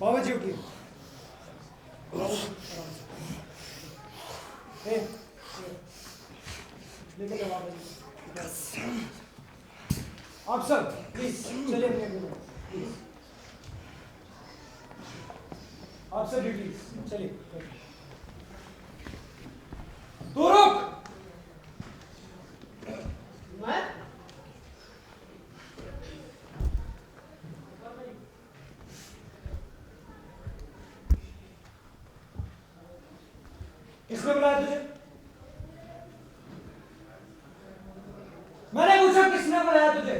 बाबा जी उठिए। लेके जाओ बाबा जी। आप सब प्लीज चलिए अपने प्लीज। आप सब भी प्लीज चलिए। तू रुक। मैं किसने बुलाया तुझे? मैंने पूछा किसने बुलाया तुझे?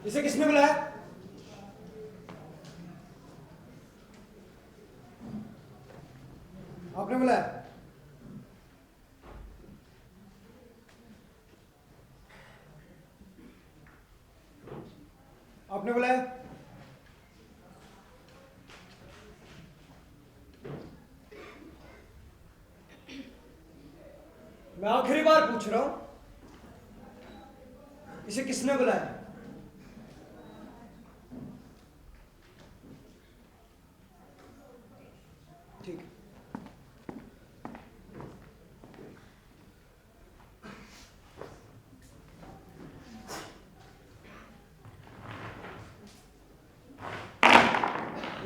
इसे किसने बुलाया? आपने बुलाया? आपने बुलाया? मैं आखिरी बार पूछ रहा हूं, इसे किसने बुलाया? ठीक है।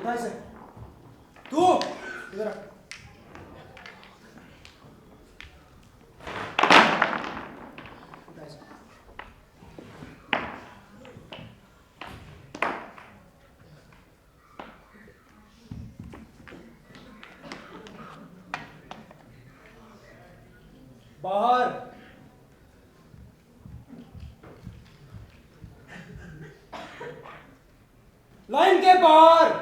उठा इसे। तू इधर आ। उठा इसे। बाहर लाइन के बाहर।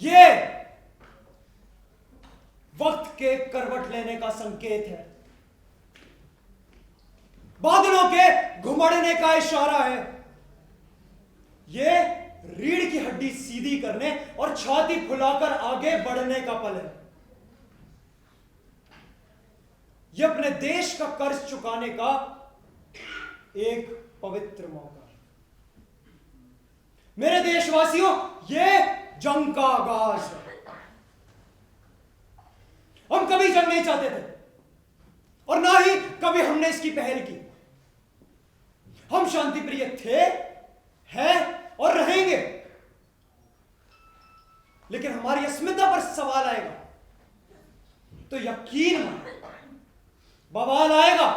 ये वक्त के करवट लेने का संकेत है, बादलों के घुमड़ने का इशारा है। ये रीढ़ की हड्डी सीधी करने और छाती फुलाकर आगे बढ़ने का पल है। ये अपने देश का कर्ज चुकाने का एक पवित्र मौका है। मेरे देशवासियों, ये जंग का आगाज है। हम कभी जंग नहीं चाहते थे और ना ही कभी हमने इसकी पहल की। हम शांति प्रिय थे, हैं और रहेंगे। लेकिन हमारी अस्मिता पर सवाल आएगा तो यकीन मानो बवाल आएगा,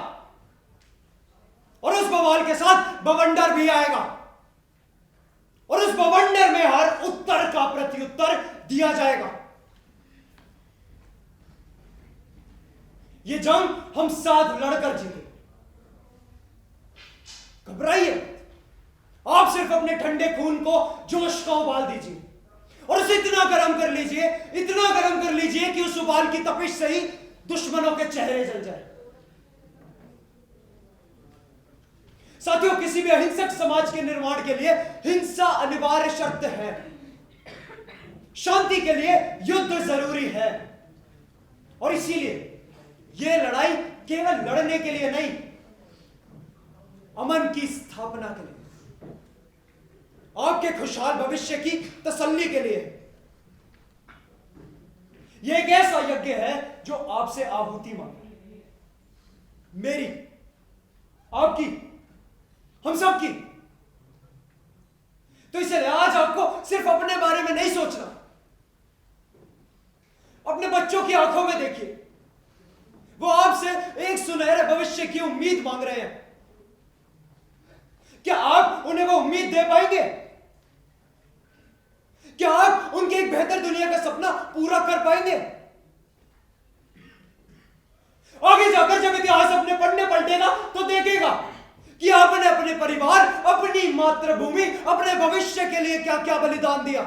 और उस बवाल के साथ बवंडर भी आएगा, और उस बवंडर में हर उत्तर का प्रत्युत्तर दिया जाएगा। ये जंग हम साथ लड़कर जीते। घबराइए, आप सिर्फ अपने ठंडे खून को जोश का उबाल दीजिए और उसे इतना गर्म कर लीजिए, इतना गर्म कर लीजिए कि उस उबाल की तपिश से ही दुश्मनों के चेहरे जल जाए। साथियों, किसी भी अहिंसक समाज के निर्माण के लिए हिंसा अनिवार्य शर्त है। शांति के लिए युद्ध जरूरी है, और इसीलिए यह लड़ाई केवल लड़ने के लिए नहीं, अमन की स्थापना के लिए, आपके खुशहाल भविष्य की तसल्ली के लिए। यह एक ऐसा यज्ञ है जो आपसे आहुति मांगे, मेरी, आपकी, हम सब की। तो इसलिए आज आपको सिर्फ अपने बारे में नहीं सोचना, अपने बच्चों की आंखों में देखिए। वो आपसे एक सुनहरे भविष्य की उम्मीद मांग रहे हैं। क्या आप उन्हें वो उम्मीद दे पाएंगे? क्या आप उनके एक बेहतर दुनिया का सपना पूरा कर पाएंगे? आगे जाकर जब इतिहास अपने पढ़ने पलटेगा तो देखेगा कि आपने अपने परिवार, अपनी मातृभूमि, अपने भविष्य के लिए क्या क्या बलिदान दिया।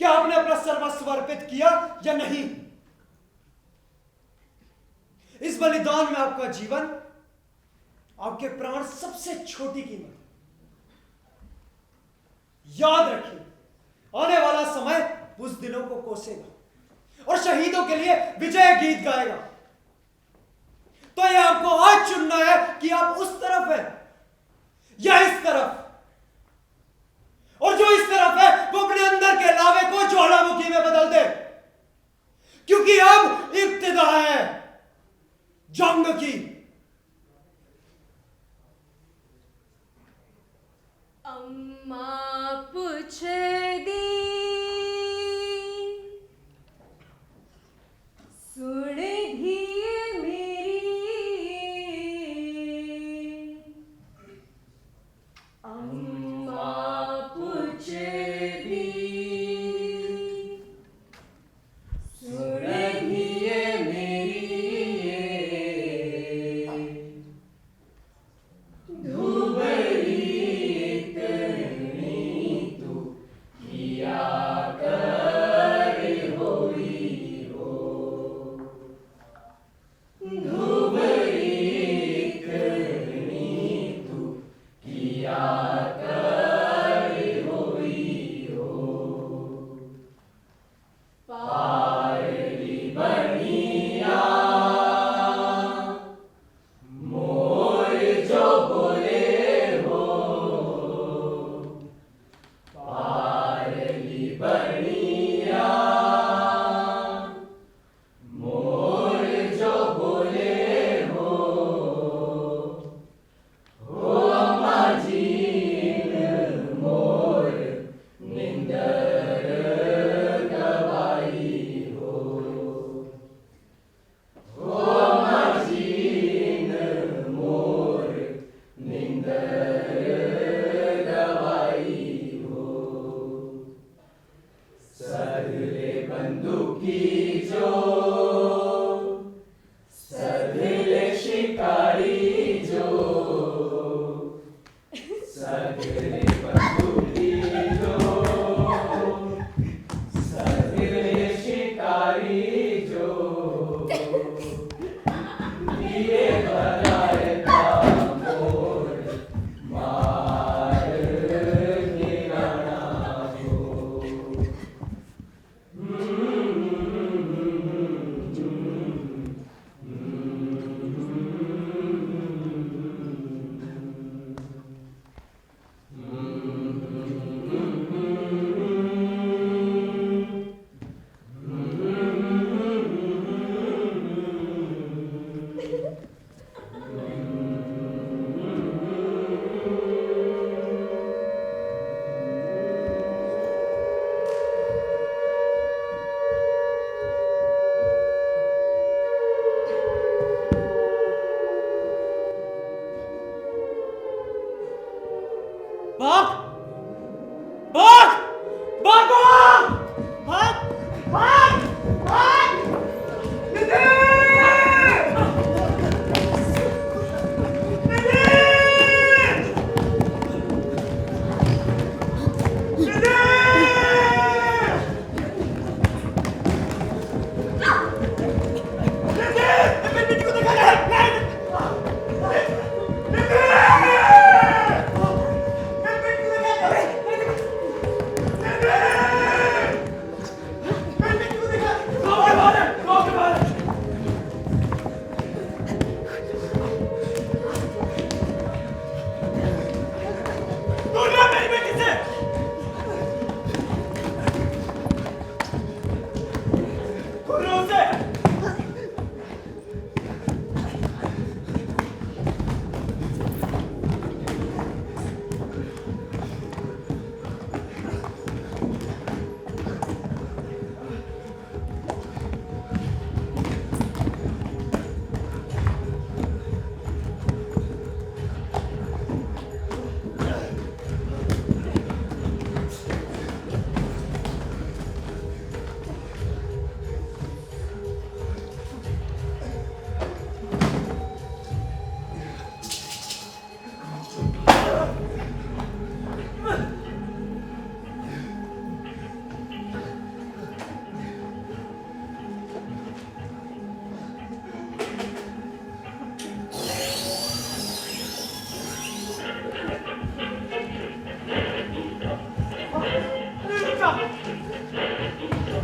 क्या आपने अपना सर्वस्व अर्पित किया या नहीं? इस बलिदान में आपका जीवन, आपके प्राण सबसे छोटी कीमत। याद रखिए, आने वाला समय उस दिनों को कोसेगा और शहीदों के लिए विजय गीत गाएगा। तो यह आपको आज चुनना है कि आप उस तरफ है या इस तरफ। और जो इस तरफ है वो अपने अंदर के लावे को ज्वालामुखी में बदल दे, क्योंकि अब इब्तिदा है जंग की। अम्मा पूछ दी सुन धिए मेरी, अम्मा पूछ दी सुन धिए मेरी, धुबरी इतनी तू भाग भाग भाग भाग भाग भाग भाग निधि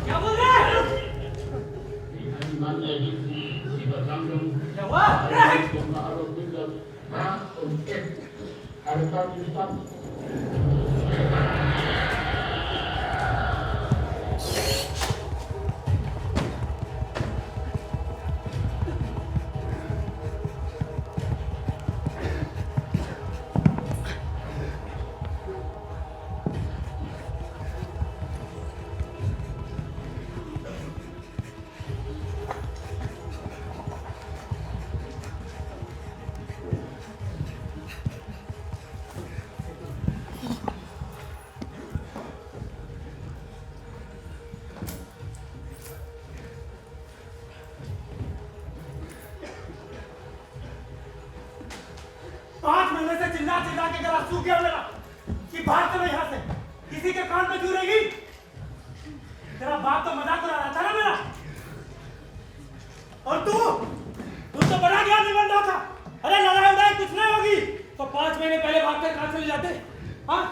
क्या बोल रहे हैं? क्या हुआ? पांच महीने से चिल्ला चिल्ला के गला सूख गया मेरा कि बाहर चलो यहाँ से, किसी के कान पे क्यों रहेगी? तेरा बाप तो मजाक उड़ा रहा था ना मेरा, और तू तो बड़ा ज्ञानी बन रहा था। अरे लड़ाई उड़ाई कुछ नहीं होगी तो 5 महीने पहले भाग कर कहाँ चले जाते? हाँ,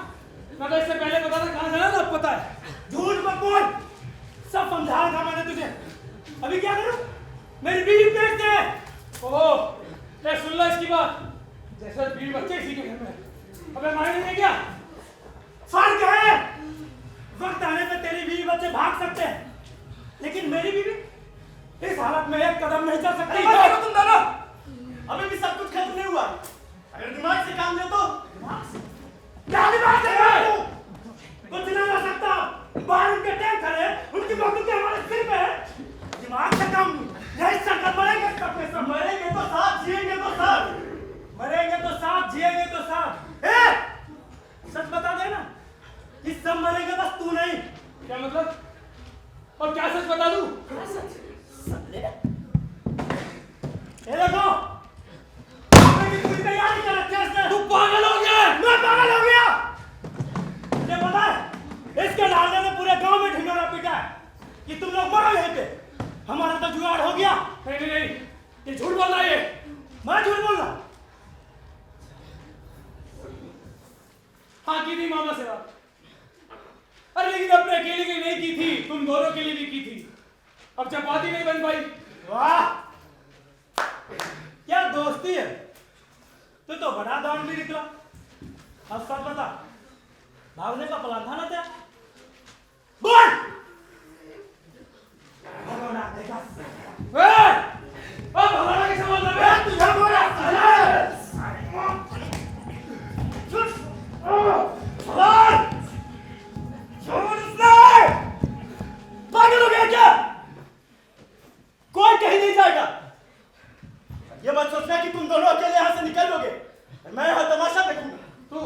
मैं तो इससे पहले बता था कहाँ जाना ना, अब पता है। झूठ मत बोल, सब समझाया था मैंने तुझे। अभी क्या करूं? मेरी बीवी पेट से है। ओहो, ले सुन लो इसकी बात। जैसे बीवी बच्चे इसी के घर में, अबे मायने नहीं क्या? फर्क है, वक्त आने पे तेरी बीवी बच्चे भाग सकते हैं, लेकिन मेरी बीवी इस हालत में एक कदम नहीं चल सकती। तुम दोनों अभी भी सब कुछ खत्म नहीं हुआ। अगर दिमाग से काम ले तो क्या दिमाग से काम? कुछ नहीं हो सकता। बाहर उनके टैंक खड़े, उनकी बंदूक हमारे सिर पे है। दिमाग से काम नहीं सकता। मरेंगे सब, मरेंगे तो साथ, जिएंगे तो साथ, मरेंगे तो साथ, जिएंगे तो साथ। सच बता देना कि सब मरेंगे, बस तू नहीं। क्या मतलब? और क्या सच बता दूं? क्या सच? ये देखो, आपने की पूरी तैयारी कर रखी है। हाँ की थी मामा से बात। अरे लेकिन अपने अकेले के लिए नहीं की थी, तुम दोनों के लिए भी की थी। अब चपाती नहीं बन पाई। वाह क्या दोस्ती है। तू तो बड़ा दान भी निकला। अब सब बता, भागने का प्लान था ना तेरा? बोल। भगवान देखा। अब हमारा कैसे मतलब है? तुझे बोला पागल हो गया क्या? कोई कहीं नहीं जाएगा। ये मत सोचना कि तुम दोनों अकेले यहाँ से निकल लोगे। मैं यहाँ तमाशा देखूंगा। तू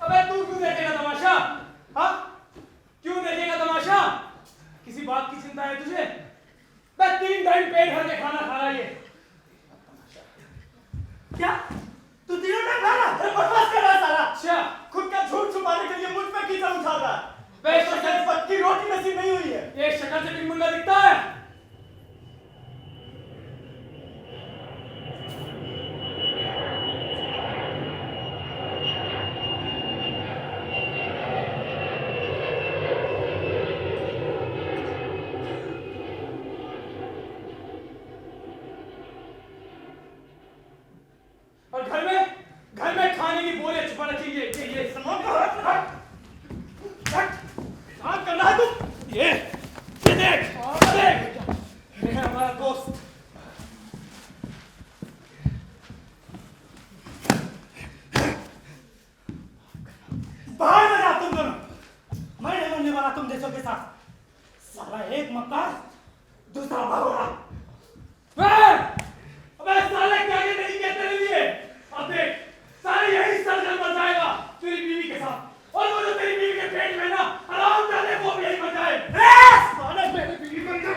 अबे तू क्यों देखेगा तमाशा? हाँ क्यों देखेगा तमाशा? किसी बात की चिंता है तुझे? मैं 3 टाइम पेट भर के खाना खा रहा है ये। क्या तू तीनों टाइम खा रहा? अरे बकवास कर रहा है साला। अच्छा खुद का झूठ छुपाने के लिए मुझ पे कीचड़ उछाल रहा है। बे तो शायद पक्की रोटी नसीब नहीं हुई है। ये शक्ल से टिक मुंडा दिखता है। और घर में खाने की बोरियत छुपा रखी है ये सामान को हट काम करना है तुम। ये देख ये है हमारा दोस्त। बाहर में जा तुम दोनों। मैं नहीं मरने वाला तुम जैसों के साथ। साला एक मक्कार दूसरा भगोड़ा। अबे साले क्या ये नहीं कहते तेरे लिए? अब देख सारे यही सरगल मच जाएगा तेरी बीवी के साथ, और वो जो तेरी बीवी के पेट में ना आराम जाने वो भी यही मच जाए। साले मेरी बीवी को क्यों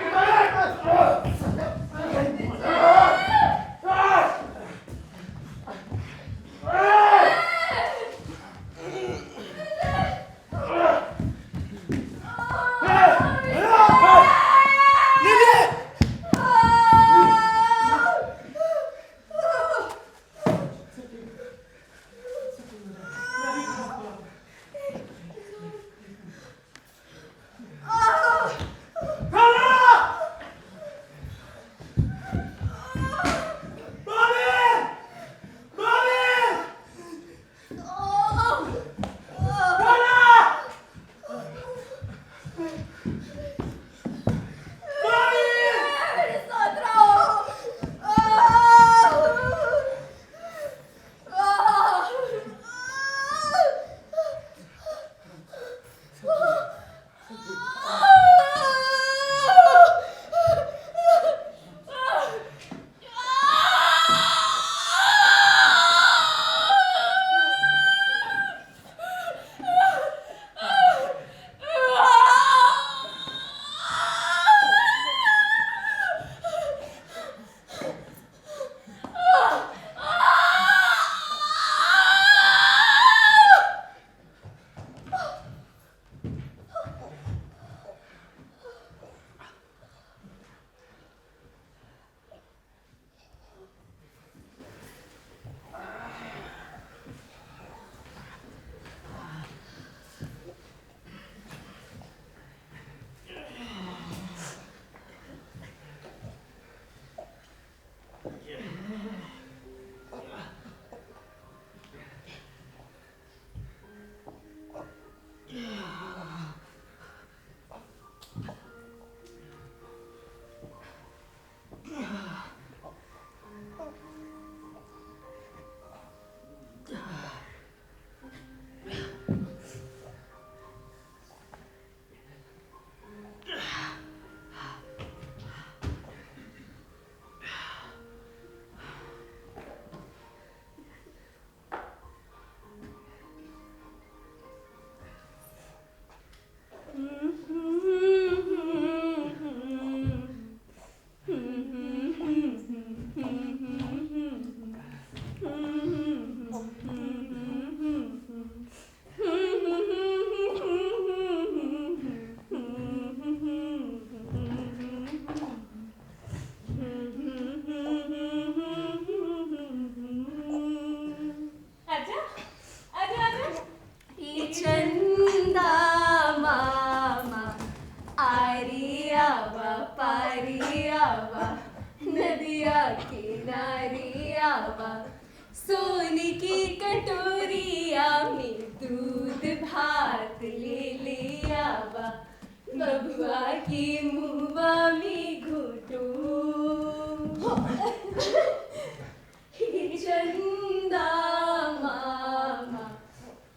कटोरिया में दूध भात ले लिया बा बबुआ की मुआ में घुटू चंदा मामा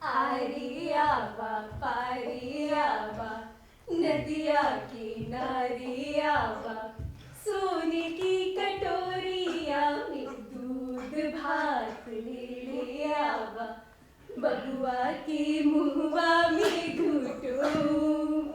आरिया बा पारिया बा नदिया किनारिया बा सोने की कटोरिया में दूध भात ले लिया बा बबुआ की मुआ में घुटू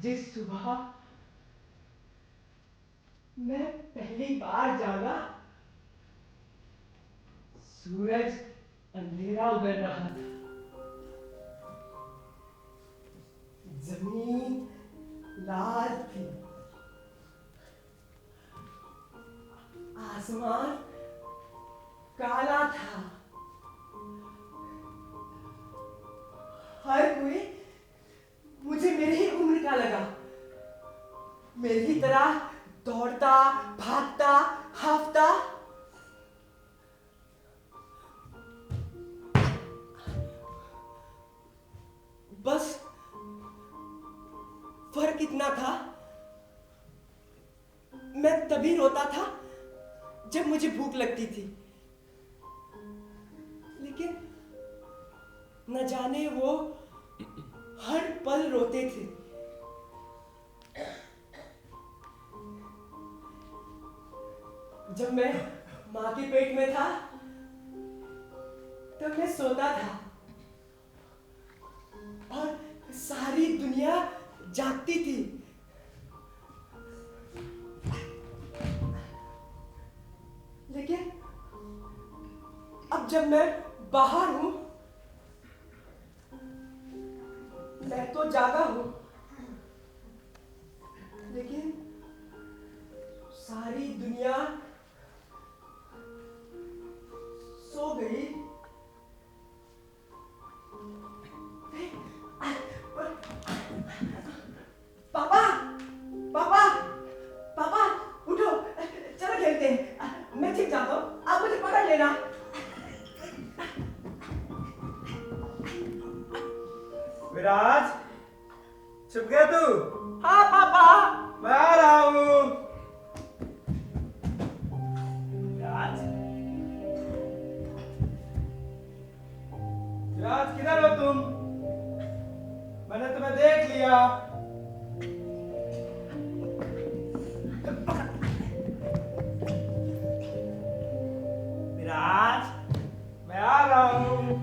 जिस सुबह मैं पहली बार जागा सूरज अंधेरा उतर रहा था जमीन लाल थी आसमान काला था हर कोई मुझे मेरी ही उम्र का लगा मेरी तरह दौड़ता भागता हाफता बस फर्क इतना था मैं तभी रोता था जब मुझे भूख लगती थी लेकिन न जाने वो हर पल रोते थे जब मैं मां के पेट में था तब मैं सोता था और सारी दुनिया जागती थी लेकिन अब जब मैं बाहर हूं मैं तो जागा हूं लेकिन सारी दुनिया सो गई पापा पापा पापा उठो चलो खेलते हैं मैं ठीक जाता हूं आप मुझे पकड़ लेना विराज छुप गया तू हाँ पापा मैं आ रहा हूं राज विराज किधर हो तुम मैंने तुम्हें देख लिया विराज मैं आ रहा हूं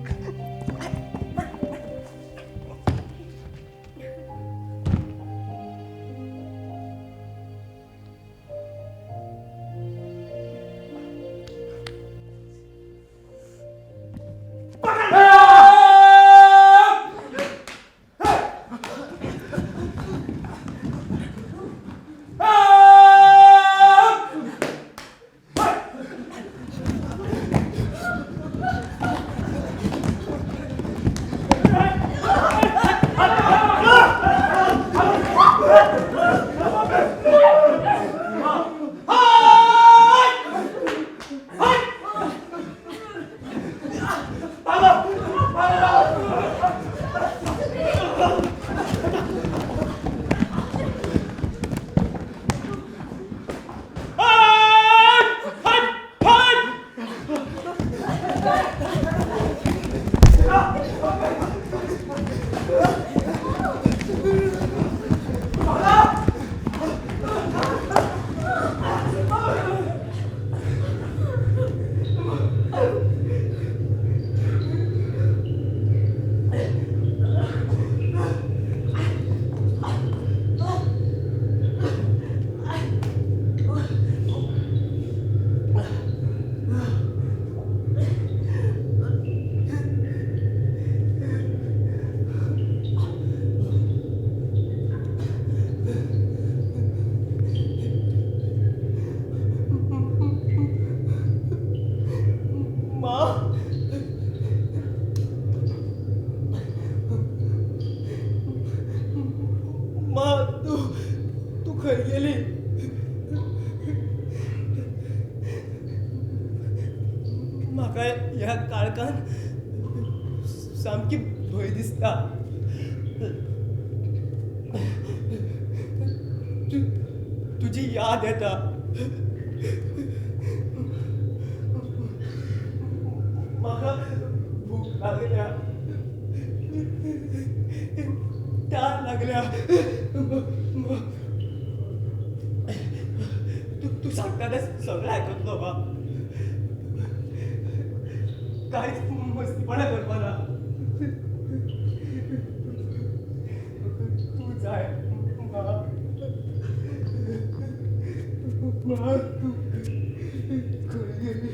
कान सामकी भय दिसता. तुझी याद येता. म्हाका भूक लागल्या. ताण लागल्या. तू सांगता ते सगळं ऐकतलो बा. काहीच मस्तीपणा करपा ना. तू जाय मा. तू खंय गेली.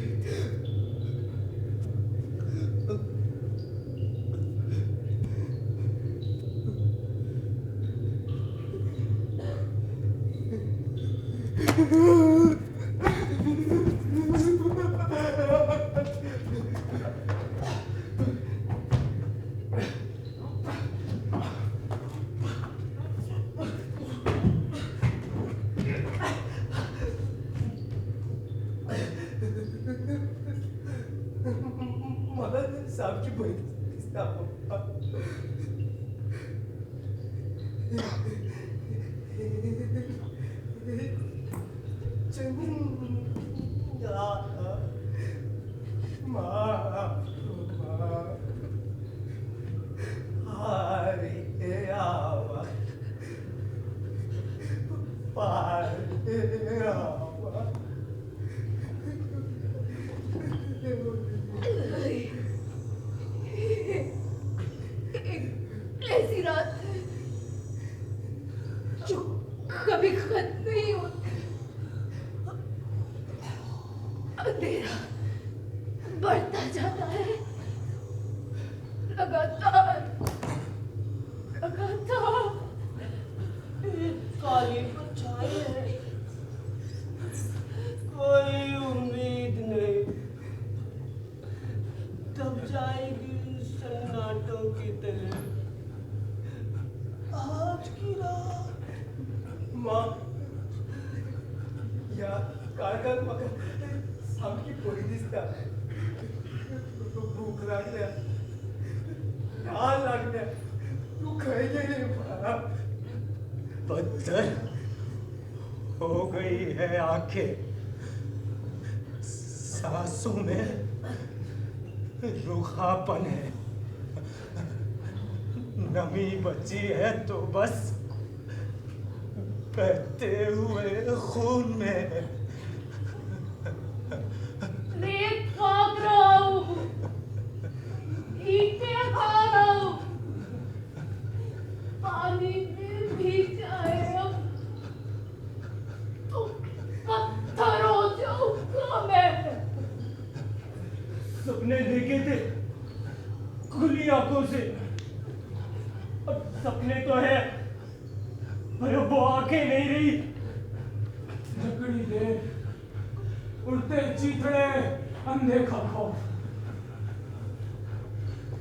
मला सामकी भय दिसता. ऐसी रात जो कभी खत्म नहीं होती. अंधेरा बढ़ता जाता है लगातार लगातार. काली परछाई है, कोई उम्मीद नहीं. तब जाएगी सन्नाटों की तरह आज की रात. मां या काळखात म्हाका सामकी भय दिसता. भूक लागल्या. ताण लागल्या. तू खंय गेली मा. पत्थर हो गई है आंखें. सांसों में रूखापन है. नमी बची है तो बस बहते हुए खून में. रेत काट रहा हूँ, ईंटें खा रहा हूँ, पानी में भीग जाए तो पत्थर हो जाऊंगा मैं. सपने देखे थे खुली आंखों से. अब सपने तो है पर वो आंखें नहीं रही. झकड़ी दे, उड़ते चीथड़े, अनदेखा खौफ.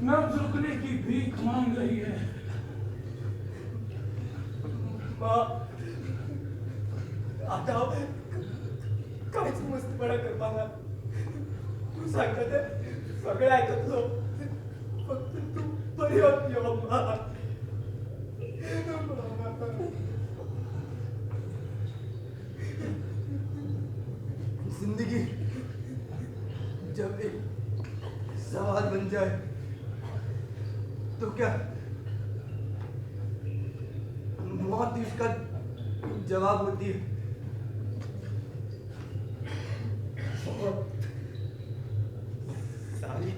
नब्ज रुकने की भीख मांग रही है. मां आता काहीच मस्तीपणा करपा ना. तू सांगता ते सगळें ऐकतलो. फक्त तू बरी यो मां. जिंदगी जब एक सवाल बन जाए तो क्या मौत ही उसका जवाब होती है. सारी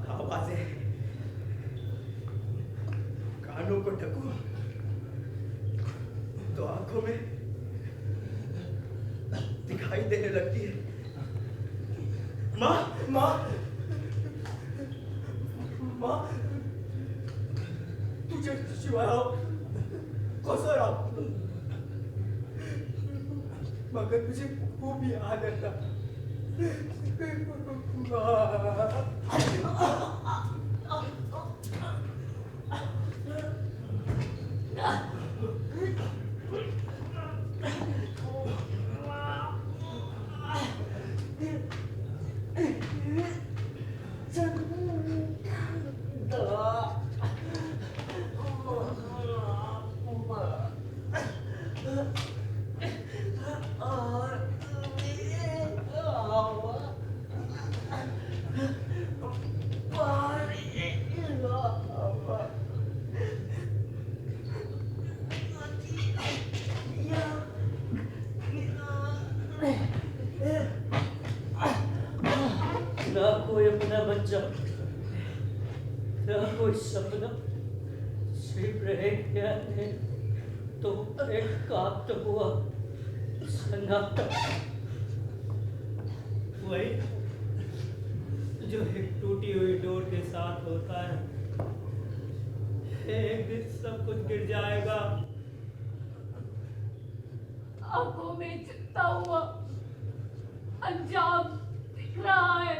आवाजें कानों को ढको तो आंखों में दिखाई देने लगती है. माँ माँ माँ तुझे शिवाय कसं राव. मगर तुझी खूप याद येता. ना कोई अपना बच्चा, ना कोई सपना, सिर्फ रह गया है तो एक कांपता हुआ सन्नाटा। वही जो एक टूटी हुई डोर के साथ होता है। एक दिन सब कुछ गिर जाएगा। आंखों में चिपता हुआ अंजाम दिख रहा है।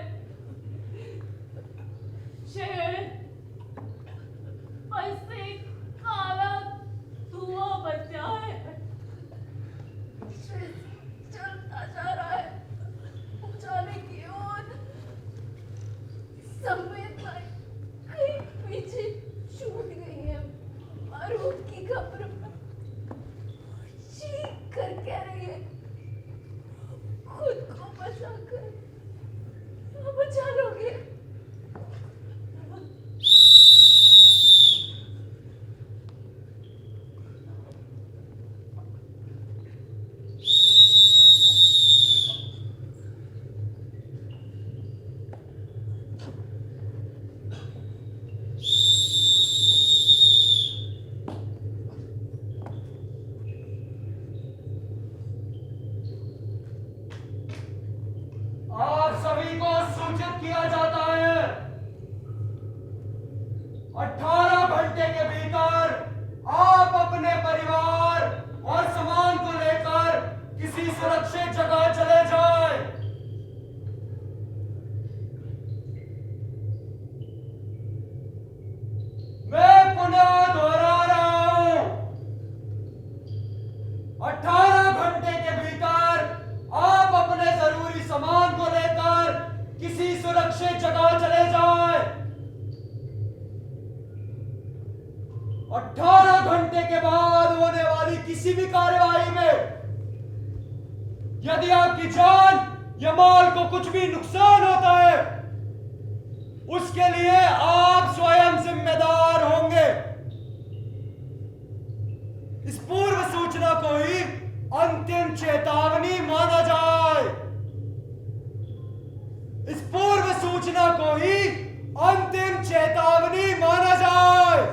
शहर बस एक काला धुआं बचा है। चलता जा रहा है उजाले की ओर। संवेदनाएं कहीं पीछे छूट गई है। बारूद की खबर चीख कर कह रही है, खुद को बचा कर बचा लोगे। आप सभी को सूचित किया जाता है 18 घंटे के भीतर आप अपने परिवार और सामान को लेकर किसी सुरक्षित जगह चले जाएं। मैं पुनः दोहरा रहा हूं, 18 घंटे के भीतर आप अपने जरूरी सामान को लेकर किसी सुरक्षित जगह चले जाएं। 18 घंटे के बाद होने वाली किसी भी कार्यवाही में यदि आपकी जान या माल को कुछ भी नुकसान होता है, उसके लिए आप स्वयं जिम्मेदार होंगे। इस पूर्व सूचना को ही अंतिम चेतावनी माना जाए। इस पूर्व सूचना को ही अंतिम चेतावनी माना जाए।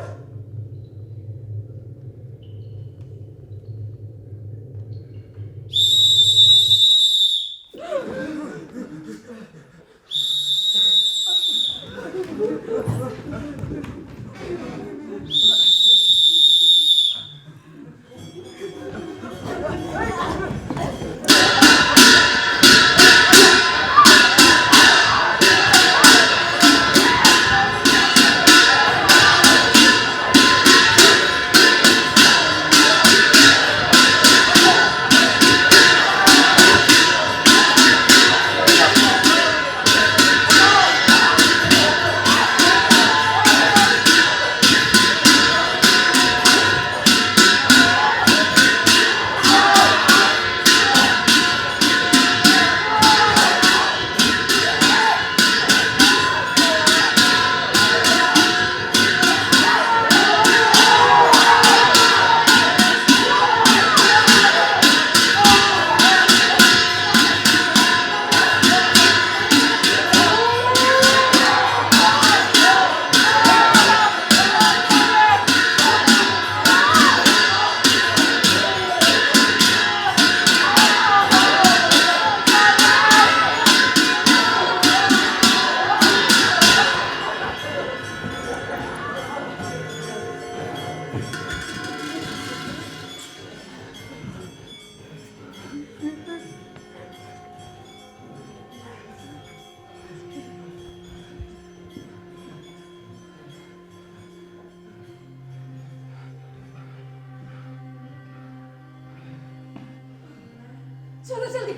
चलो जल्दी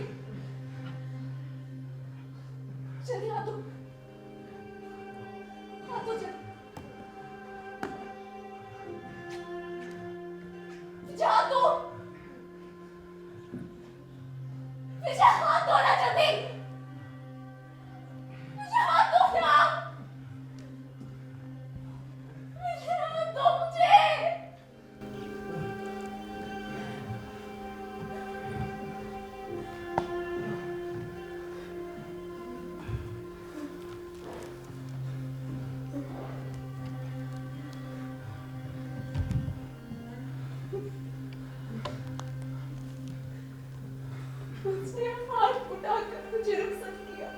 जल्दी आ तो चल। उठाकर मुझे रुखसत किया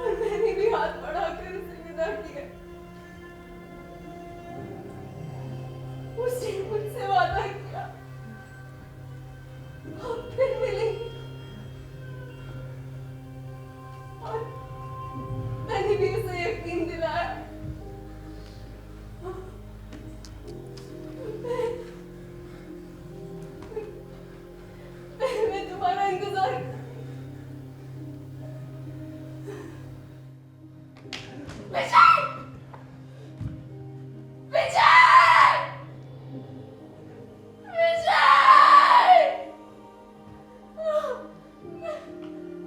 और मैंने भी हाथ बढ़ाकर उसे विदा किया। उसने मुझसे वादा किया हम फिर मिलेंगे और मैंने भी उसे यकीन दिलाया। मैं तुम्हारा इंतजार विजय! विजय! विजय!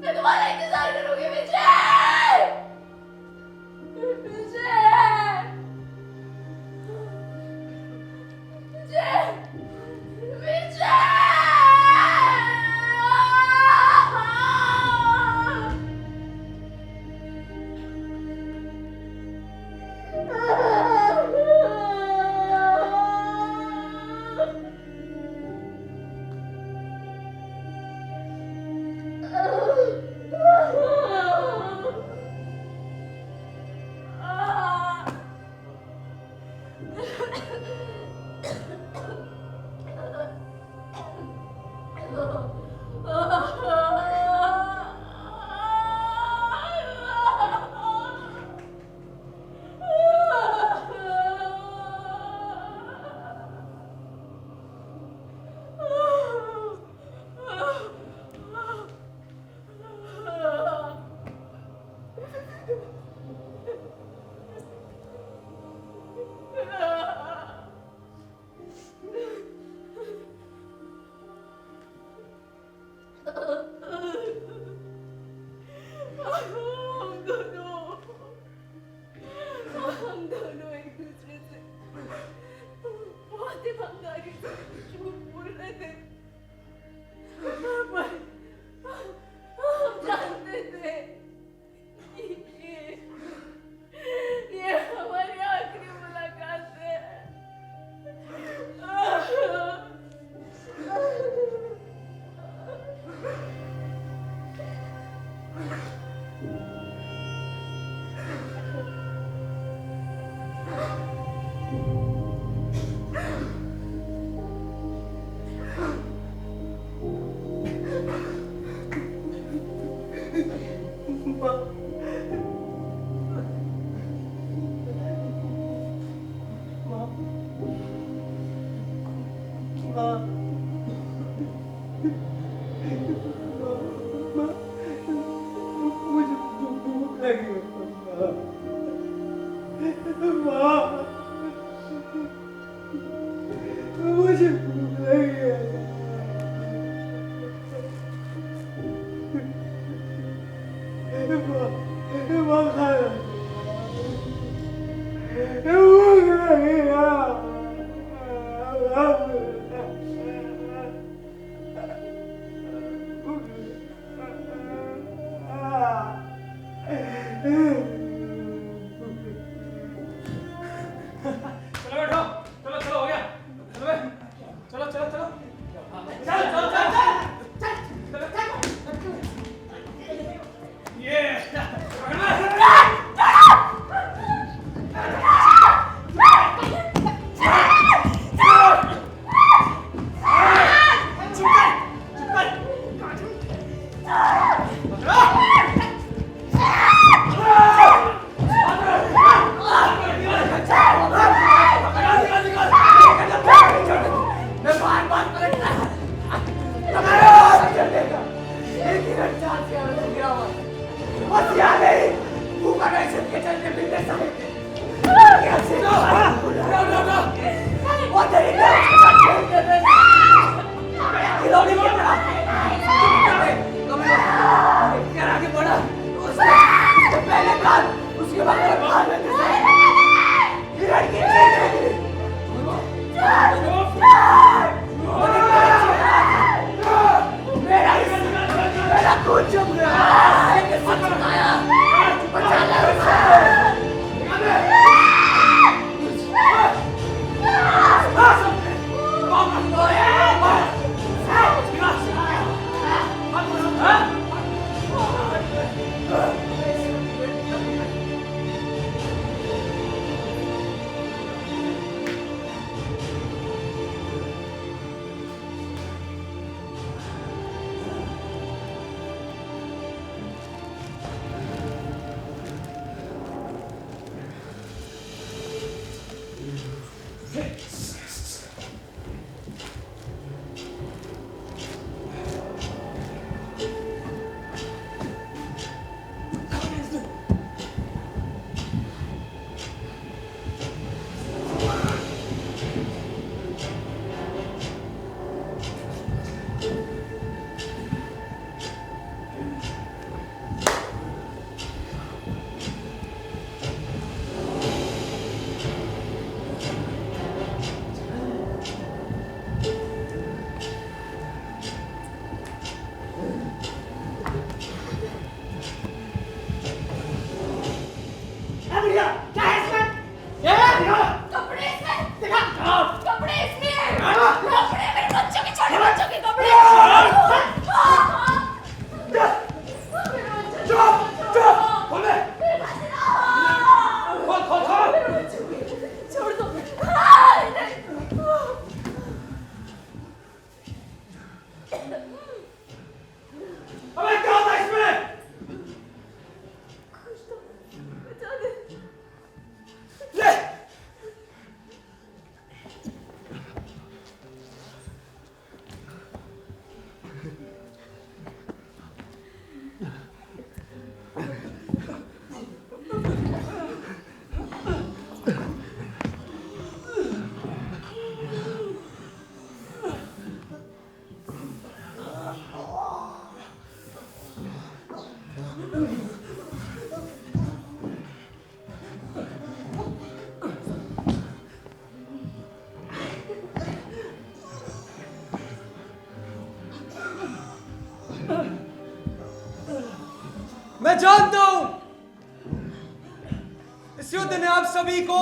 मैं तुम्हारा इंतजार करूंगी विजय! विजय! विजय! विजय! हम दोनों एक दूसरे से बहुत ईमानदारी से झूठ बोल रहे थे पर हम जानते थे ये हमारी आखिरी मुलाकात है। मुझे भूख लगी माँ, मुझे भूख लगी है। माँ खाना भूख लगी चलो बैठो, चलो चलो हो गया, चलो बे, चलो चलो चलो, चल चल चल चल, ये क्या है इसमें? ये कपड़े इसमें दिखा कपड़े इसमें कपड़े मेरे बच्चों के छोटे बच्चों के कपड़े चुप खोल दे खोल छोड़ दो अबे क्या था इसमें? कुछ तो बचा दे ले मैं जानता हूं इस युद्ध ने आप सभी को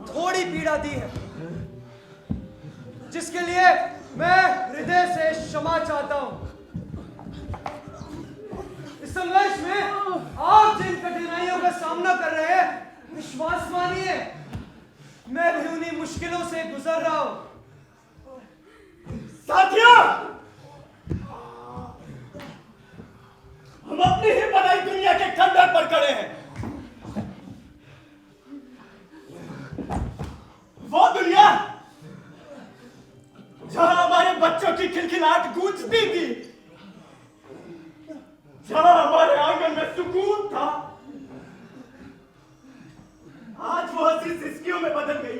थोड़ी पीड़ा दी है, जिसके लिए मैं हृदय से क्षमा चाहता हूं। इस संघर्ष में आप जिन कठिनाइयों का सामना कर रहे हैं, विश्वास मानिए मैं भी उन्हीं मुश्किलों से गुजर रहा हूं। साथियों, हम अपनी ही बनाई दुनिया के खंडर पर खड़े हैं। वो दुनिया जहां हमारे बच्चों की खिलखिलाहट गूंजती थी, जहां हमारे आंगन में सुकून था, आज वो हंसी सिसकियों में बदल गई।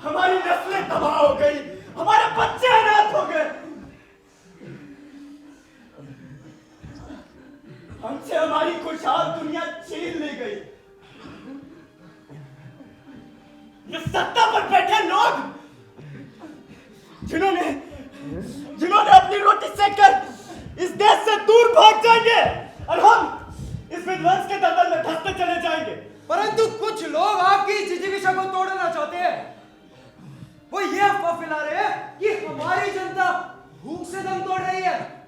हमारी नस्लें तबाह हो गई, हमारे बच्चे अनाथ हो गए, हमसे हमारी खुशहाल दुनिया छीन ली गई। ये सत्ता पर बैठे लोग जिन्होंने अपनी रोटी सेककर इस देश से दूर भाग जाएंगे और हम इस विध्वंस के दलदल में धंसते चले जाएंगे। परंतु कुछ लोग आपकी जिजीविषा को तोड़ना चाहते हैं। वो ये अफवाह फैला रहे हैं कि हमारी जनता भूख से दम तोड़ रही है,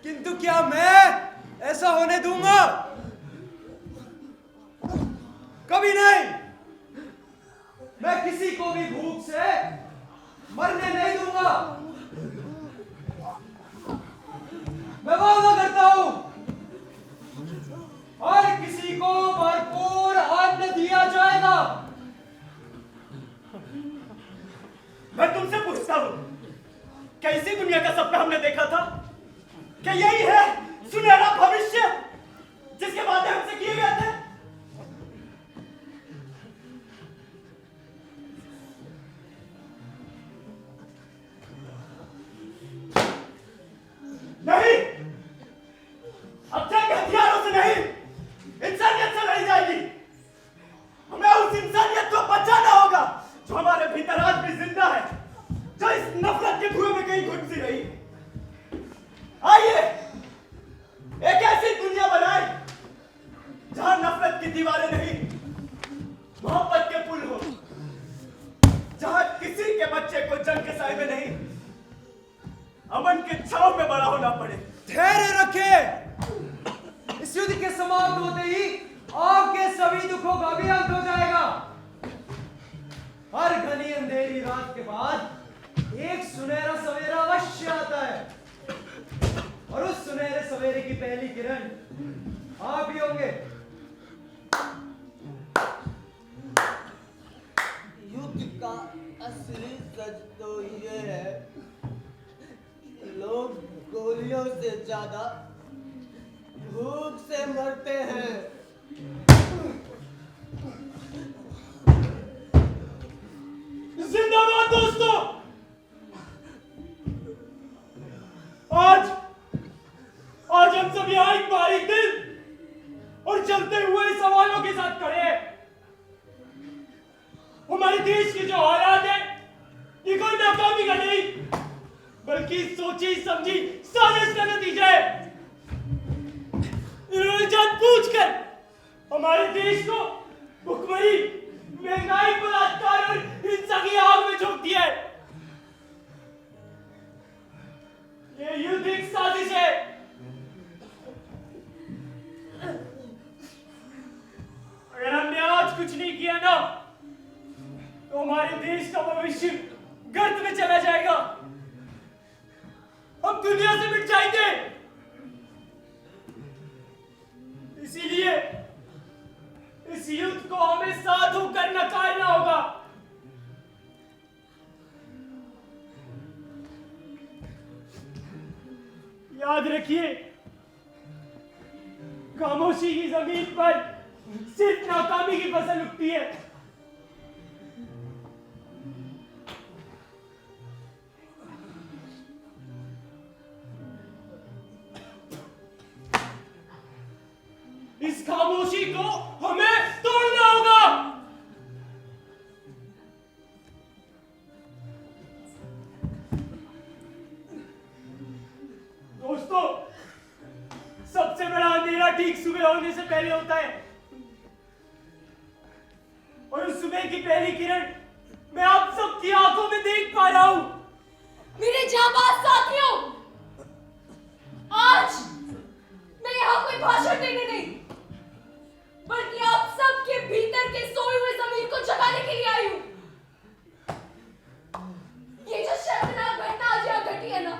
किंतु क्या मैं ऐसा होने दूंगा? कभी नहीं। मैं किसी को भी भूख से मरने नहीं दूंगा। मैं वादा करता हूं हर किसी को भरपूर अन्न दिया जाएगा। मैं तुमसे पूछता हूं, कैसी दुनिया का सपना हमने देखा था? क्या यही है सुनहरा भविष्य जिसके वादे हमसे किए गए थे? नहीं, अब तक हथियारों से नहीं, इंसानियत से लड़ी जाएगी। हमें उस इंसानियत को बचाना होगा जो हमारे भीतर आज भी जिंदा है, जो इस नफरत के धुएं में कहीं घुट सी रही है। आइए एक ऐसी दुनिया बनाए जहां नफरत की दीवारें नहीं, मोहब्बत के पुल हो, जहां किसी के बच्चे को जंग के साए में नहीं, अमन के छांव में बड़ा होना पड़े। धैर्य रखें। इस युद्ध के समाप्त होते ही आपके सभी दुखों का भी अंत हो जाएगा। हर घनी अंधेरी रात के बाद एक सुनहरा सवेरा अवश्य आता है, और उस सुनहरे सवेरे की पहली किरण आप ही होंगे। युद्ध का असली सच तो ये है कि लोग गोलियों से ज्यादा भूख से मरते हैं। जिंदाबाद दोस्तों। आज हम सब यहाँ एक बारीक दिल और चलते हुए सवालों के साथ खड़े हैं। हमारे देश के जो हालात है, ये कोई नाकामी का नहीं, बल्कि सोची समझी साजिश का नतीजा है। देश को भुखमरी, महंगाई, बलात्कार और हिंसा की आग में झोंक दिया है। ये युद्ध एक साजिश है। अगर हमने आज कुछ नहीं किया ना, तो हमारे देश का भविष्य गर्त में चला जाएगा। हम दुनिया से मिट जाएंगे। इसीलिए इस युद्ध को हमें साथ होकर नकारना होगा। याद रखिए, खामोशी की जमीन पर सिर्फ नाकामी की फसल उगती है। इस खामोशी को हमें तोड़ना होगा। दोस्तों, सबसे बड़ा अंधेरा ठीक सुबह होने से पहले होता है, और उस सुबह की पहली किरण मैं आप सबकी आंखों में देख पा रहा हूं। मेरे जाबाज साथियों, आज मैं यहाँ कोई भाषण देने नहीं, बल्कि आप सबके भीतर के सोए हुए जमीन को जगाने के लिए आई हूं। ये जो शर्मनाक घटना आज यहाँ घटी है ना,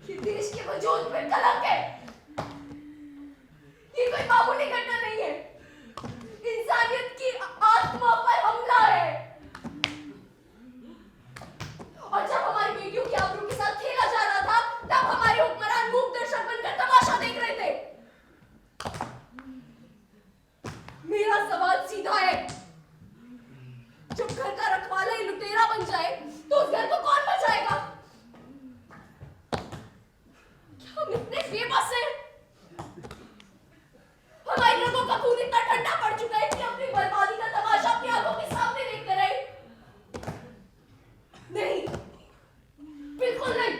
ये देश के वजूद पर कलंक है। ये कोई मामूली घटना नहीं है, इंसानियत की आत्मा पर हमला है। और जब हमारी बेटियों की आबरू के साथ खेला जा रहा था, तब हमारे हुक्मरान मूक दर्शक बनकर तमाशा देख रहे थे। मेरा सवाल सीधा है, जब घर का रखवाला ही लुटेरा बन जाए, तो उस घर को कौन बचाएगा? क्या हम इतने बेबस हैं? हमारे लोगों का खून इतना ठंडा पड़ चुका है कि अपनी बर्बादी का तमाशा अपनी आंखों के सामने देख कर रहे? नहीं, बिल्कुल नहीं।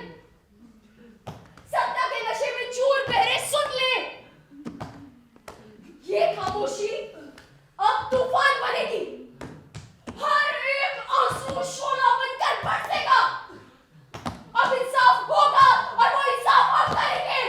सत्ता के नशे में चूर बहरे सुन ले, ये खामोशी अब तूफान बनेगी। हर एक आंसू शोला बनकर बरसेगा। अब इंसाफ होगा, और वो इंसाफ हम करेंगे।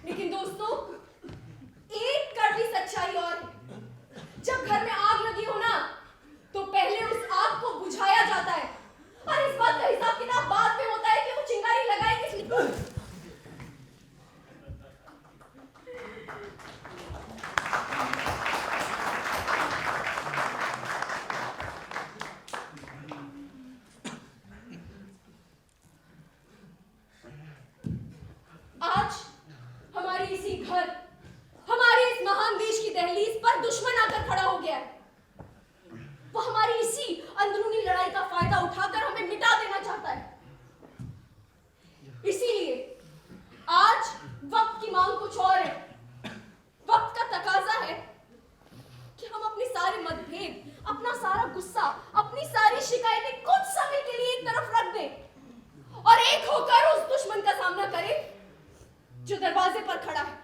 लेकिन दोस्तों, एक कड़वी सच्चाई और है। जब घर में आग लगी हो ना, तो पहले उस आग को बुझाया जाता है, और इस बात का हिसाब किताब बाद में होता है कि वो चिंगारी लगाई किस लिए। आज हमारी इसी घर, हमारे इस महान देश की दहलीज पर दुश्मन आकर खड़ा हो गया है। वो हमारी इसी अंदरूनी लड़ाई का फायदा उठाकर हमें मिटा देना चाहता है। इसीलिए आज वक्त की मांग कुछ और है। वक्त का तकाजा है कि हम अपने सारे मतभेद, अपना सारा गुस्सा, अपनी सारी शिकायतें कुछ समय के लिए एक तरफ रख दें और एक होकर उस दुश्मन का सामना करें जो दरवाजे पर खड़ा है।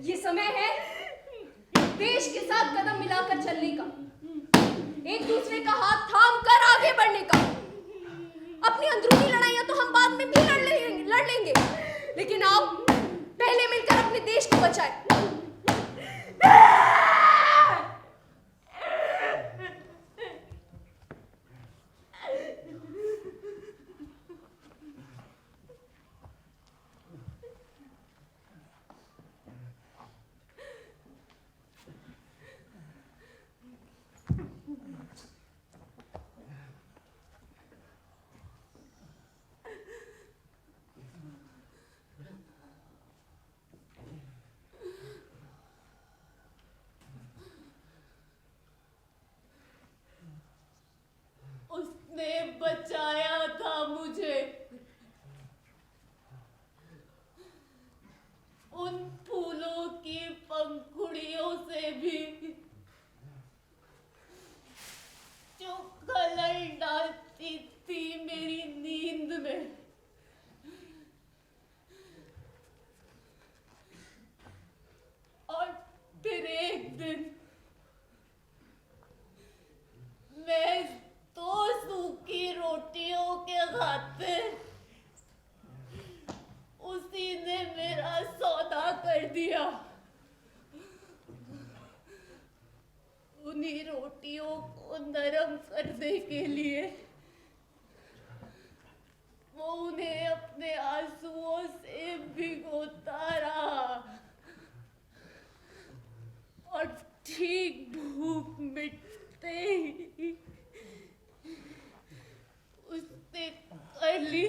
ये समय है देश के साथ कदम मिलाकर चलने का, एक दूसरे का हाथ थाम कर आगे बढ़ने का। अपनी अंदरूनी लड़ाइयां तो हम बाद में भी लड़ लेंगे, लेकिन आप पहले मिलकर अपने देश को बचाएं। उसने बचाया था मुझे उन फूलों की पंखुड़ियों से भी जो खलल डालती थी मेरी नींद में। और फिर एक दिन मैं 2 सूखी रोटियों के खातिर उसी ने मेरा सौदा कर दिया। उन्हीं रोटियों को नरम करने के लिए वो उन्हें अपने आंसुओं से भिगोता रहा और ठीक भूख मिटते ही उसने कर ली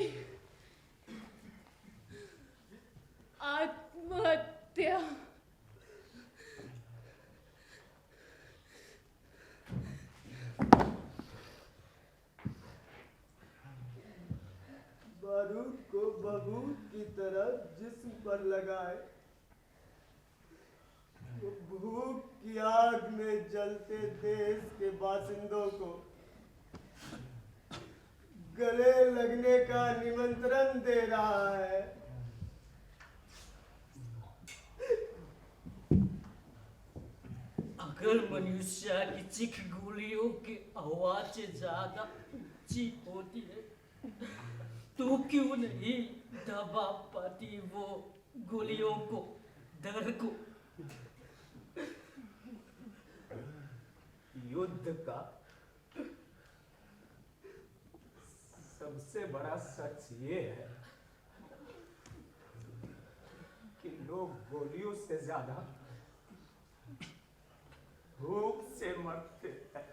आत्महत्या। बारूद को बबूत की तरह जिस्म पर लगाए, वो भूख की आग में जलते देश के बासिंदों को गले लगने का निमंत्रण दे रहा है। अगर मनुष्य की चीख गोलियों की आवाज से ज्यादा ऊंची होती है तो क्यों नहीं दबा पाती वो गोलियों को, डर को। युद्ध का सबसे बड़ा सच ये है कि लोग गोलियों से ज्यादा भूख से मरते हैं।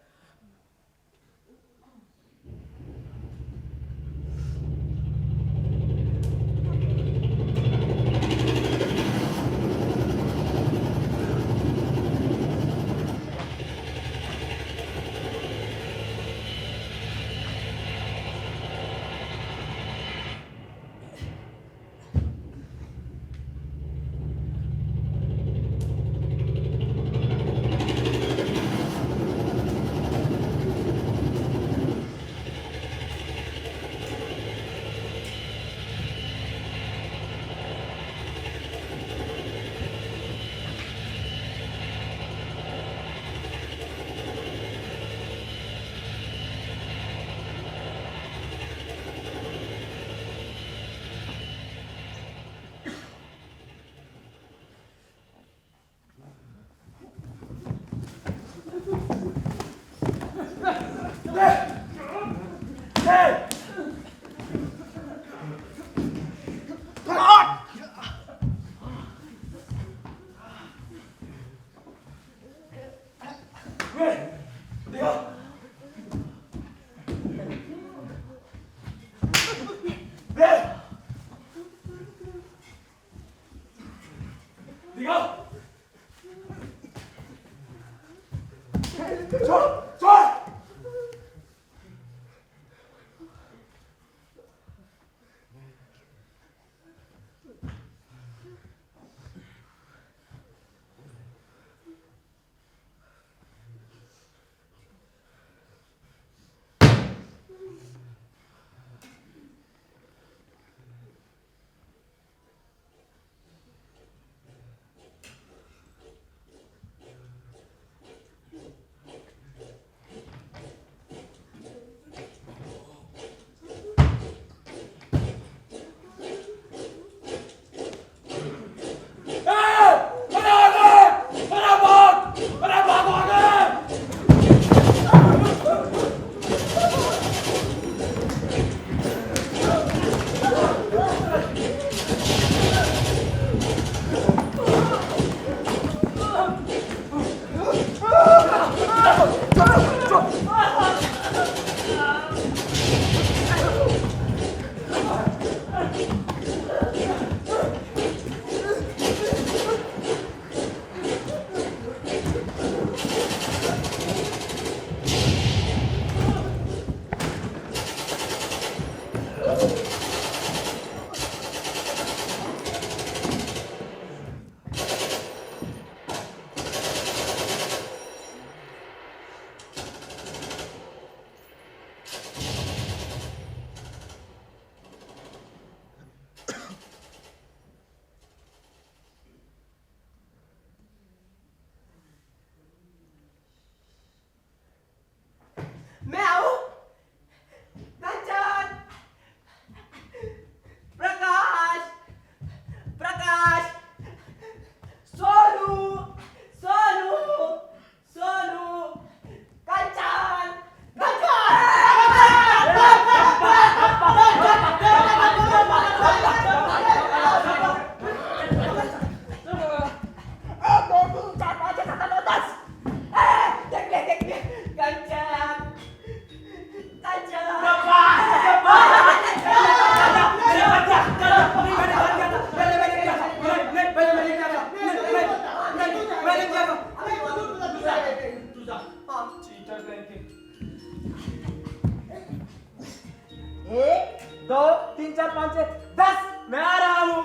5 6 10 मैं आ रहा हूँ।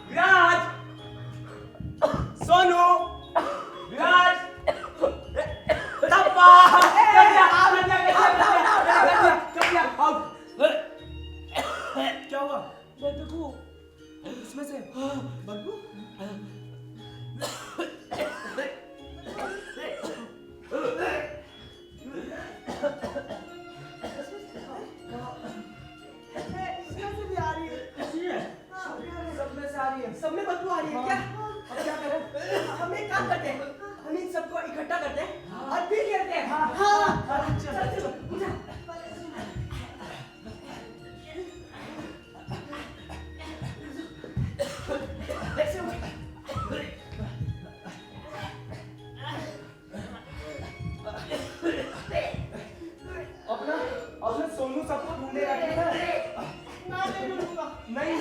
विराज, सोनू, विराज, टप्पा, क्या हुआ? इसमें से बदबू? सब में बदबू आ रही है क्या? अब क्या करें? हम एक काम करते हैं, हम इन सबको इकट्ठा करते हैं और फिर खेलते हैं। हाँ, चलो चलो उठा। ऐसे उठ। अपना सोनू सबको ढूंढेगा ठीक है? नहीं ढूंढूंगा। नहीं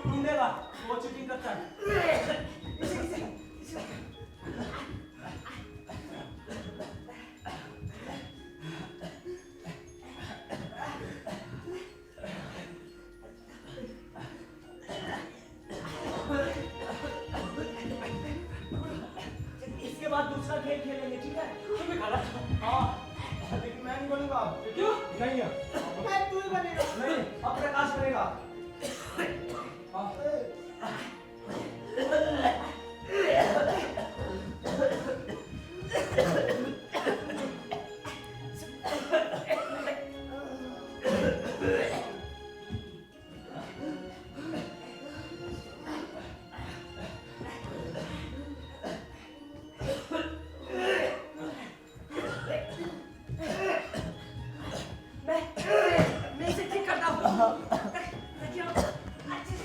ढूंढेगा, वो चीटिंग करता है। इसके बाद दूसरा खेल खेलेंगे ठीक है? तू भी खा हाँ, लेकिन मैं नहीं बनूंगा। क्यों? नहीं है। तू ही बनेगा। नहीं, अब प्रकाश बनेगा। मैं इसे ठीक करता हूँ। देखिए, अच्छे से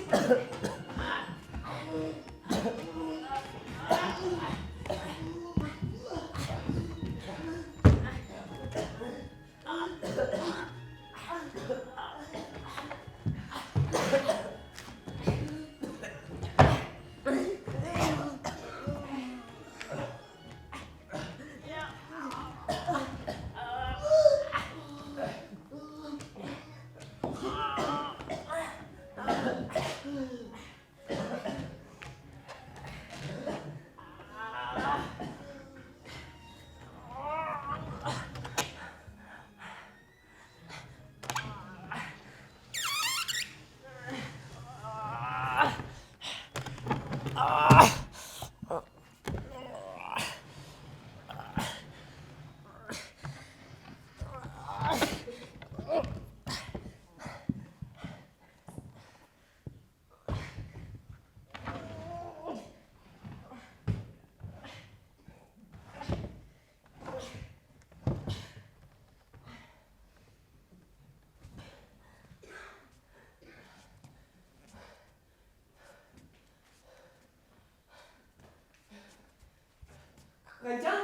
कंचन,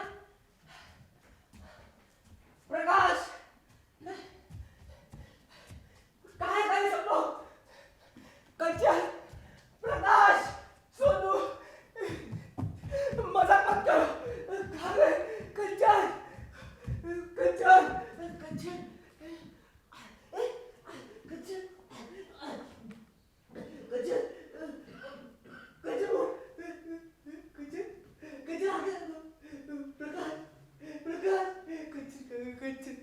प्रकाश, कहाँ है सब लोग? कंचन, प्रकाश, सोनू, मजाक मत करो। कहाँ गए? कंचन, कंचन, कंचन, कंचन, कंचन, कंचन, कंचन, कंचन आ गया। प्रकाश, प्रकाश, कंचन, कंचन,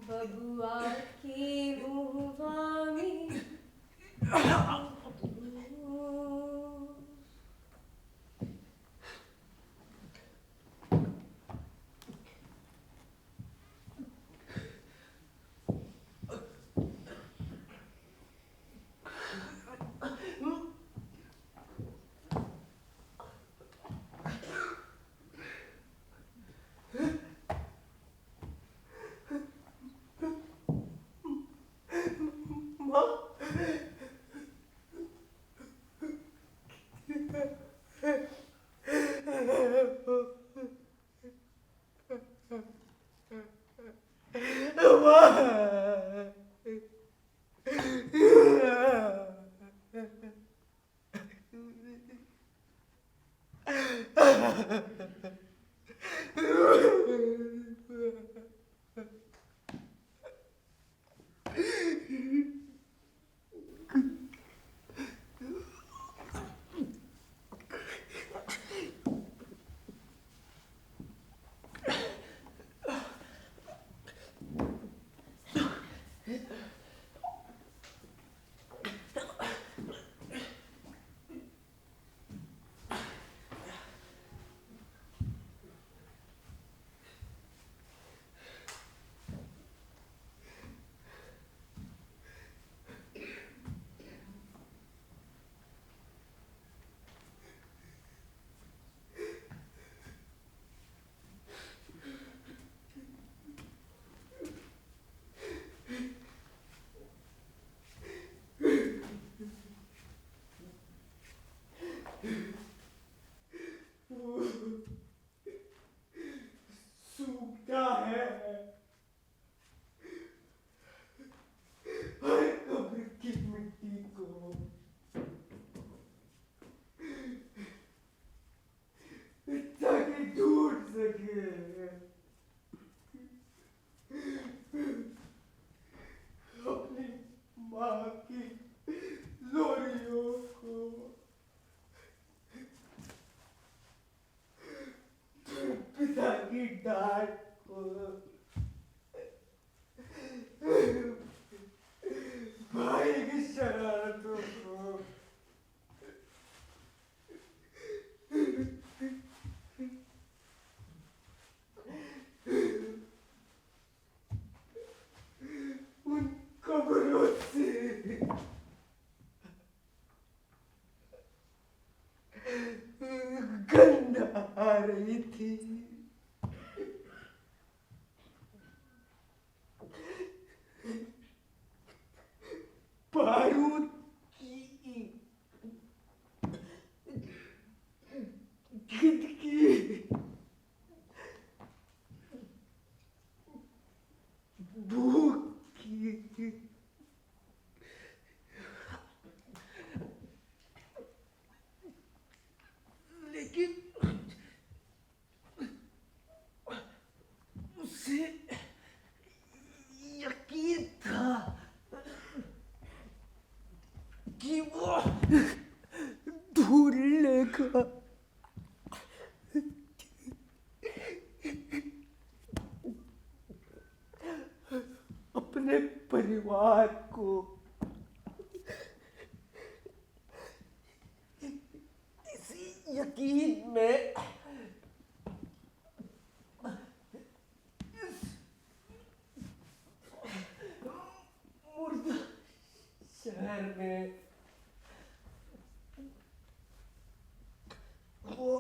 बबुआ के मुँहवा में सूखता है हर कब्र की मिट्टी को, ताकि ढूंढ सके अपनी माँ की लोरियों को, पिता की डांट को, भाई की शरारतों को, उन कब्रों से गंध आ रही थी। बारूद की गंदगी, भूख की, लेकिन उसे यकीन था कि वो ढूंढ लेगा अपने परिवार को। इसी यकीन में मुर्दा शहर में वो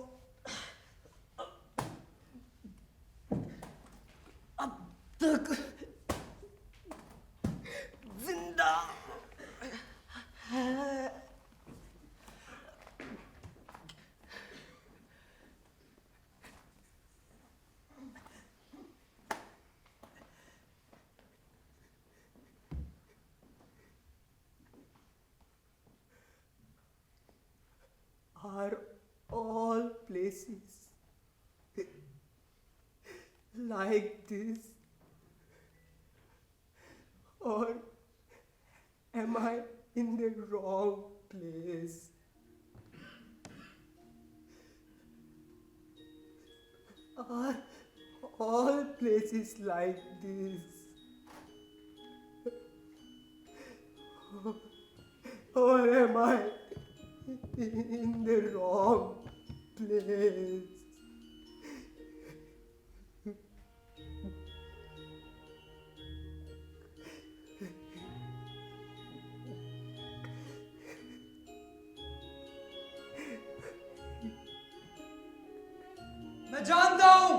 अब तक जिंदा है। Are all places like this? Or am I in the wrong place? Are all places like this? or am I in the wrong place? मैं जानता हूं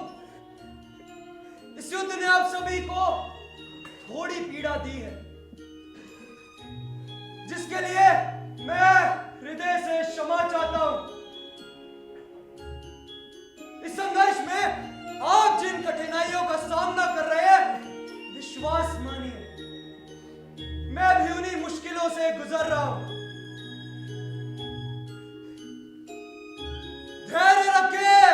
इस युद्ध ने आप सभी को थोड़ी पीड़ा दी है, जिसके लिए मैं हृदय से क्षमा चाहता हूं। इस संघर्ष में आप जिन कठिनाइयों का सामना कर रहे हैं, विश्वास मानिए मैं भी उन्हीं मुश्किलों से गुजर रहा हूं। धैर्य रखें,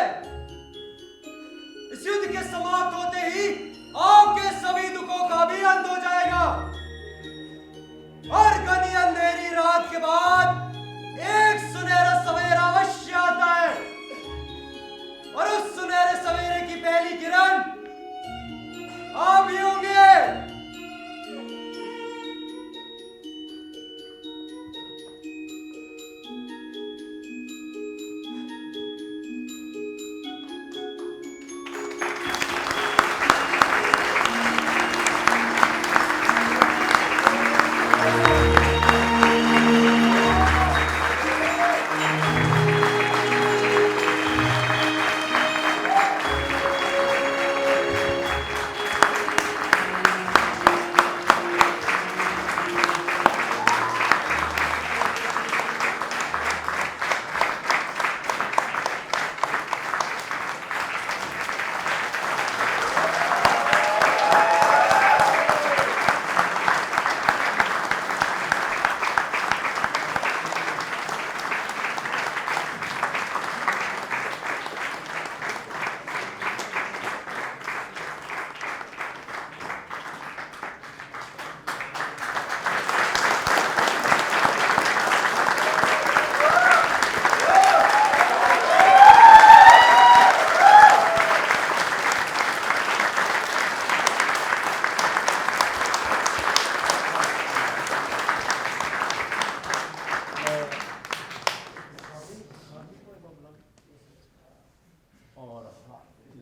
इस युद्ध के समाप्त होते ही आपके सभी दुखों का भी अंत हो जाएगा और घनी अंधेरी रात के बाद एक सुनहरा सवेरा अवश्य आता है और उस सुनहरे सवेरे की पहली किरण आप ही होंगे।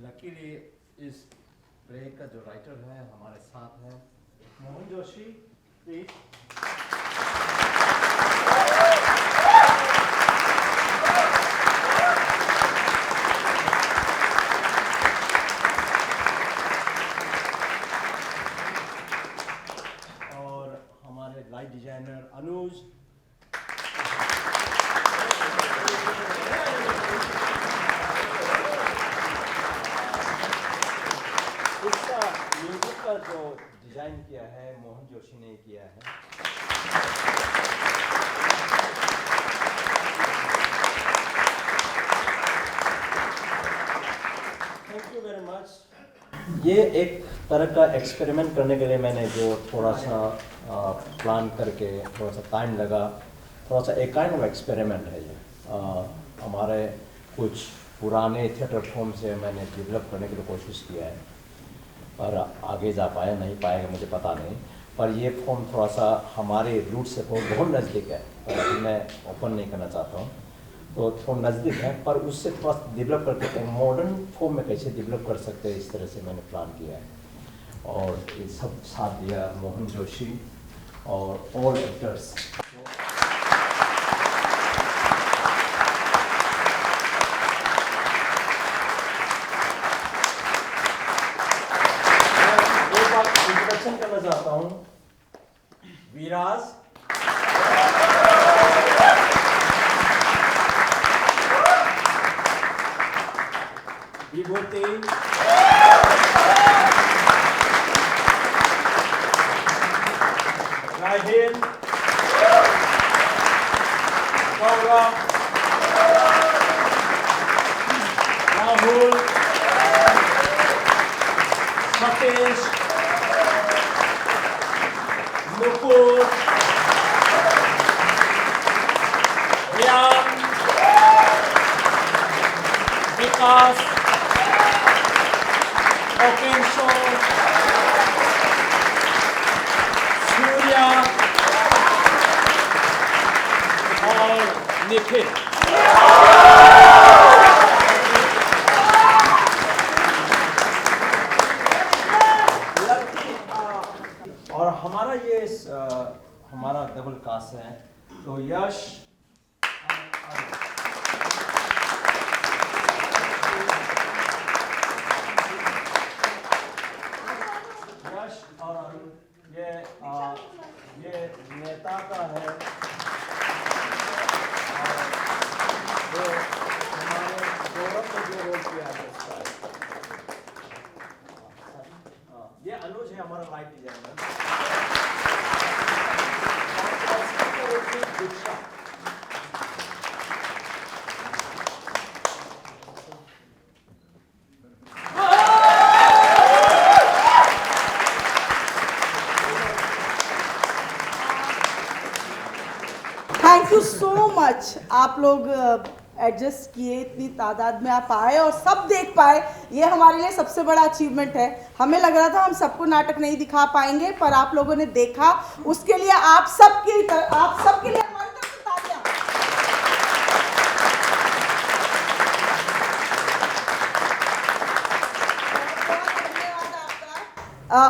लकीली इस प्ले का जो राइटर है हमारे साथ है मोहन जोशी प्लीज। और हमारे लाइट डिजाइनर अनुज, इसका म्यूजिक का जो डिजाइन किया है मोहन जोशी ने किया है। Thank you very much. ये एक तरह का एक्सपेरिमेंट करने के लिए मैंने जो थोड़ा सा प्लान करके थोड़ा सा टाइम लगा, थोड़ा सा एक काइंड ऑफ एक्सपेरिमेंट है ये। हमारे कुछ पुराने थिएटर फॉर्म से मैंने डेवलप करने की कोशिश किया है, पर आगे जा पाया नहीं पाएगा मुझे पता नहीं। पर ये फॉर्म थोड़ा सा हमारे रूट से बहुत नज़दीक है, पर अभी मैं ओपन नहीं करना चाहता हूँ, तो थोड़ा नज़दीक है। पर उससे थोड़ा डेवलप करके मॉडर्न फॉर्म में कैसे डेवलप कर सकते हैं, इस तरह से मैंने प्लान किया है। और ये सब साथ दिया मोहन जोशी और ऑल एक्टर्स। इंट्रोडक्शन करना चाहता हूं। विराज, विभूति, राहिल, गौरव, राहुल, सतीश, मुकुल, रियान, विकास, ओकेशो, सूर्या, निखिल। और हमारा ये हमारा डबल कास्ट है, तो यश और अरुण, ये नेता का है, और ये हमारे गौरव ने जो रोल किया है उसका है। ये अनुज है हमारा light designer. Thank you so much. आप लोग एडजस्ट किए, इतनी तादाद में आप आए और सब देख पाए, ये हमारे लिए सबसे बड़ा अचीवमेंट है। हमें लग रहा था हम सबको नाटक नहीं दिखा पाएंगे, पर आप लोगों ने देखा, उसके लिए आप सबके लिए हमारी तरफ से तालियां।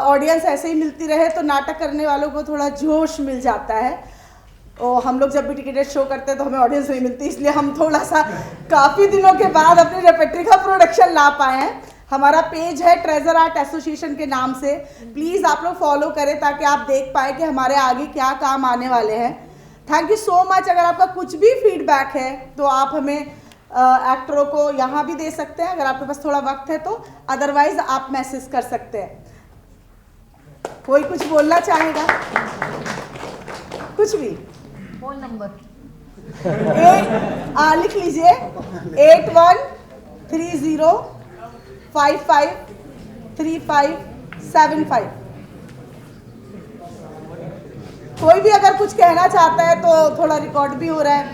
ऑडियंस ऐसे ही मिलती रहे तो नाटक करने वालों को थोड़ा जोश मिल जाता है। और हम लोग जब भी टिकटेड शो करते हैं तो हमें ऑडियंस नहीं मिलती, इसलिए हम थोड़ा सा काफ़ी दिनों के बाद अपनी रेपेट्री का प्रोडक्शन ला पाए हैं। हमारा पेज है ट्रेजर आर्ट एसोसिएशन के नाम से, प्लीज़ आप लोग फॉलो करें ताकि आप देख पाए कि हमारे आगे क्या काम आने वाले हैं। Thank you so much. अगर आपका कुछ भी फीडबैक है तो आप हमें एक्टरों को यहाँ भी दे सकते हैं अगर आपके पास थोड़ा वक्त है तो, अदरवाइज आप मैसेज कर सकते हैं। कोई कुछ बोलना चाहेगा? कुछ भी? फोन नंबर लिख लीजिए 8130553575। कोई भी अगर कुछ कहना चाहता है तो थोड़ा रिकॉर्ड भी हो रहा है।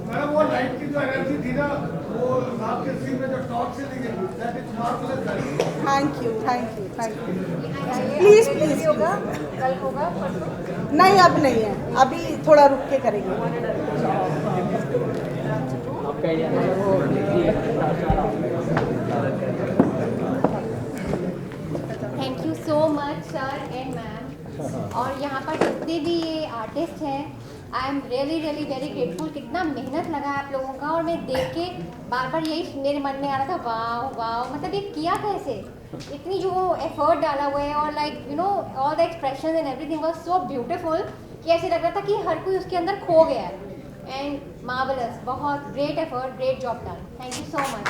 मैडम वो लाइट की जो एनर्जी थी ना, वो आपके सीन में जो टॉक से दिखे, that is marvellous. Thank you. Please होगा कल होगा परसों? नहीं, अब नहीं है, अभी थोड़ा रुक के करेंगे। Thank you so much sir and ma'am. और यहाँ पर जितने भी ये आर्टिस्ट हैं, I am really very grateful. कितना मेहनत लगा आप लोगों का, और मैं देख के बार बार यही मेरे मन में आ रहा था, वाह मतलब ये किया कैसे, इतनी जो एफर्ट डाला हुआ है, और like you know all the expression and everything was so beautiful कि ऐसे लग रहा था कि हर कोई उसके अंदर खो गया है। एंड मार्वेलस, बहुत great effort, great job done. Thank you so much.